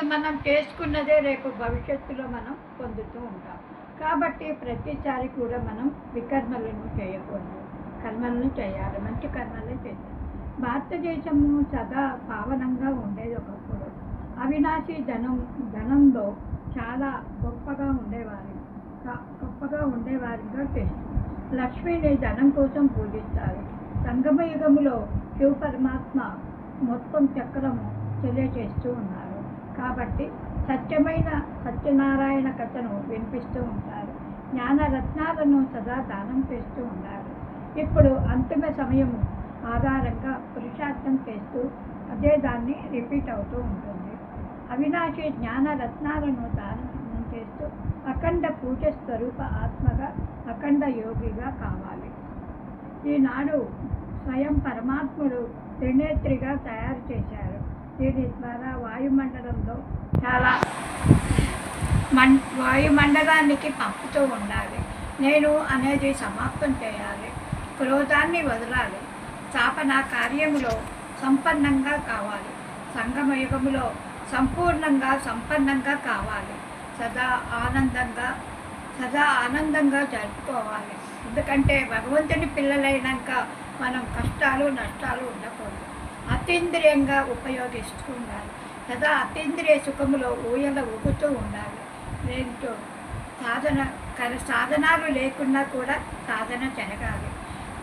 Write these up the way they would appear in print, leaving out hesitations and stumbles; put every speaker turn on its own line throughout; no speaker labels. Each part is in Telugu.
ఇప్పుడు మనం చేసుకున్నదే రేపు భవిష్యత్తులో మనం పొందుతూ ఉంటాం. కాబట్టి ప్రతిసారి కూడా మనం వికర్మలను చేయకూడదు, కర్మలను చేయాలి, మంచి కర్మలే చేయాలి. భారతదేశము సదా పావనంగా ఉండేది ఒకప్పుడు. అవినాశి ధనంలో చాలా గొప్పగా ఉండేవారిగా చేస్తుంది. లక్ష్మిని ధనం కోసం పూజిస్తారు. సంగమయుగములో శివ పరమాత్మ మొత్తం చక్రము తెలియచేస్తూ ఉన్నారు. కాబట్టి సత్యనారాయణ కథను వినిపిస్తూ ఉంటారు. జ్ఞానరత్నాలను సదా దానం చేస్తూ ఉన్నారు. ఇప్పుడు అంతిమ సమయము ఆధారంగా పురుషార్థం చేస్తూ అదే దాన్ని రిపీట్ అవుతూ ఉంటుంది. అవినాశి జ్ఞానరత్నాలను దానం చేస్తూ అఖండ పూజ స్వరూప ఆత్మగా అఖండ యోగిగా కావాలి. ఈనాడు స్వయం పరమాత్ముడు త్రినేత్రిగా తయారు చేశారు. దీని ద్వారా వాయుమండలానికి పంపుతూ ఉండాలి. నేను అనేది సమాప్తం చేయాలి. క్రోధాన్ని వదలాలి. స్థాపన కార్యములో సంపన్నంగా కావాలి. సంగమయుగములో సంపన్నంగా కావాలి. సదా ఆనందంగా జరుపుకోవాలి. ఎందుకంటే భగవంతుని పిల్లలైనాక మనం కష్టాలు నష్టాలు ఉండకూడదు. అతీంద్రియంగా ఉపయోగిస్తూ ఉండాలి. సదా అతీంద్రియ సుఖములో ఊయల ఊగుతూ ఉండాలి. దీంతో సాధనాలు లేకున్నా కూడా సాధన జరగాలి.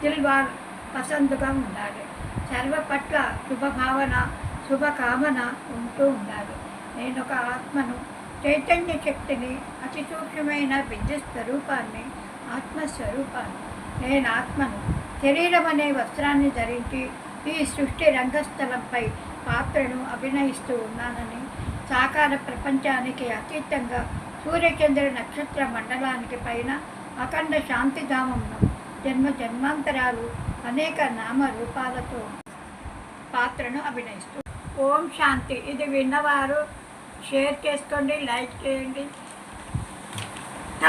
దిల్వార్ పసందుగా ఉండాలి. సర్వ పట్ల శుభకామన ఉంటూ ఉండాలి. నేను ఒక ఆత్మను, చైతన్య శక్తిని, అతి సూక్ష్మమైన విద్యుత్ స్వరూపాన్ని, ఆత్మస్వరూపాన్ని. నేను ఆత్మను శరీరం అనే వస్త్రాన్ని ధరించి ఈ సృష్టి రంగస్థలంపై పాత్రను అభినయిస్తూ ఉన్నానని, సాకార ప్రపంచానికి అతీతంగా సూర్యచంద్ర నక్షత్ర మండలానికి పైన అఖండ శాంతిధామంను జన్మాంతరాలు అనేక నామరూపాలతో పాత్రను అభినయిస్తూ. ఓం శాంతి. ఇది విన్నవారు షేర్ చేసుకోండి, లైక్ చేయండి.